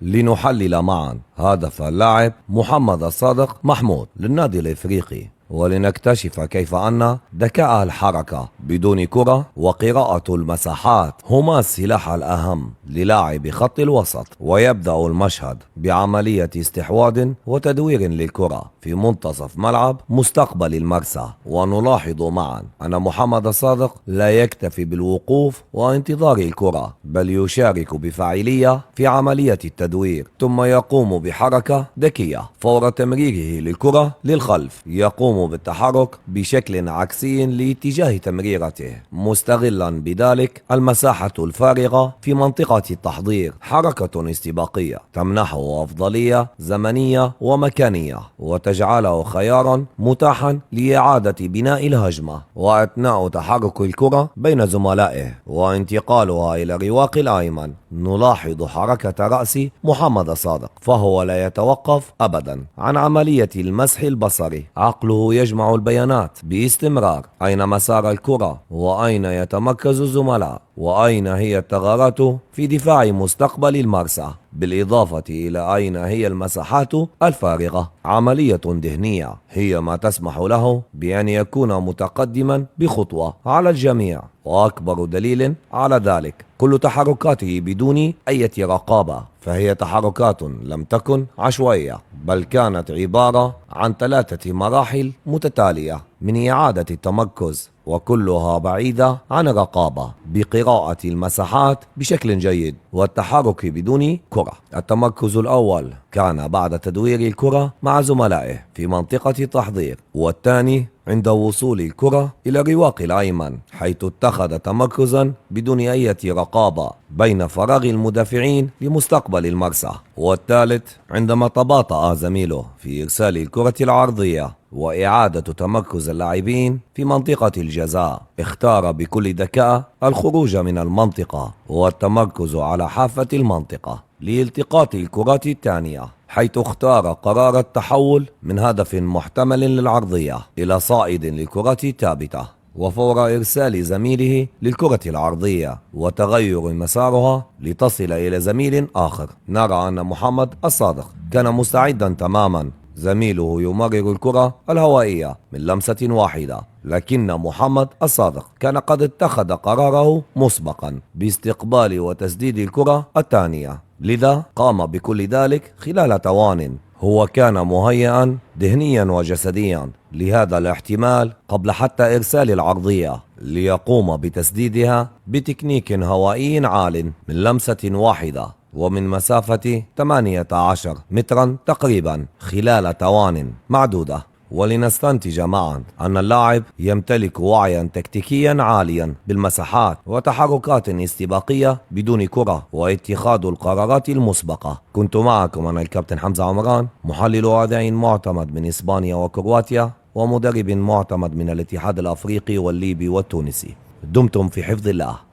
لنحلل معا هدف اللاعب محمد الصادق محمود للنادي الإفريقي، ولنكتشف كيف أن ذكاء الحركة بدون كرة وقراءة المساحات هما السلاح الأهم للاعب خط الوسط. ويبدأ المشهد بعملية استحواذ وتدوير للكرة في منتصف ملعب مستقبل المرسى، ونلاحظ معا أن محمد الصادق لا يكتفي بالوقوف وانتظار الكرة، بل يشارك بفاعلية في عملية التدوير، ثم يقوم بحركة ذكية فور تمريره للكرة للخلف. يقوم بالتحرك بشكل عكسي لاتجاه تمريرته، مستغلا بذلك المساحة الفارغة في منطقة التحضير. حركة استباقية تمنحه أفضلية زمنية ومكانية وتجعله خيارا متاحا لإعادة بناء الهجمة، وأثناء تحرك الكرة بين زملائه وانتقالها إلى الرواق الأيمن نلاحظ حركة رأس محمد الصادق، فهو لا يتوقف أبدا عن عملية المسح البصري. عقله يجمع البيانات باستمرار: أين مسار الكرة، وأين يتمركز الزملاء، وأين هي الثغرات في دفاع مستقبل المرسى، بالإضافة إلى أين هي المساحات الفارغة. عملية ذهنية هي ما تسمح له بأن يكون متقدما بخطوة على الجميع، وأكبر دليل على ذلك كل تحركاته بدون أي رقابة، فهي تحركات لم تكن عشوائية، بل كانت عبارة عن 3 مراحل متتالية من إعادة التمركز، وكلها بعيدة عن الرقابة، بقراءة المساحات بشكل جيد والتحرك بدون كرة. التمركز الأول كان بعد تدوير الكرة مع زملائه في منطقة التحضير، والثاني عند وصول الكرة إلى الرواق الأيمن، حيث اتخذ تمركزا بدون أي رقابة بين فراغ المدافعين لمستقبل المرسى، والثالث عندما تباطأ زميله في إرسال الكرة العرضية وإعادة تمركز اللاعبين في منطقة الجزاء. اختار بكل ذكاء الخروج من المنطقة والتمركز على حافة المنطقة لالتقاط الكرات الثانية، حيث اختار قرار التحول من هدف محتمل للعرضية إلى صائد للكرة الثابتة، وفور إرسال زميله للكرة العرضية وتغير مسارها لتصل إلى زميل آخر، نرى أن محمد الصادق كان مستعدا تماما. زميله يمرر الكرة الهوائية من لمسة واحدة، لكن محمد الصادق كان قد اتخذ قراره مسبقا باستقبال وتسديد الكرة الثانية، لذا قام بكل ذلك خلال ثوان. هو كان مهيئا ذهنيا وجسديا لهذا الاحتمال قبل حتى إرسال العرضية، ليقوم بتسديدها بتكنيك هوائي عال من لمسة واحدة ومن مسافة 18 مترا تقريبا خلال ثوان معدودة. ولنستنتج معا أن اللاعب يمتلك وعيا تكتيكيا عاليا بالمساحات وتحركات استباقية بدون كرة واتخاذ القرارات المسبقة. كنت معكم أنا الكابتن حمزة عمران، محلل أداء معتمد من إسبانيا وكرواتيا، ومدرب معتمد من الاتحاد الأفريقي والليبي والتونسي. دمتم في حفظ الله.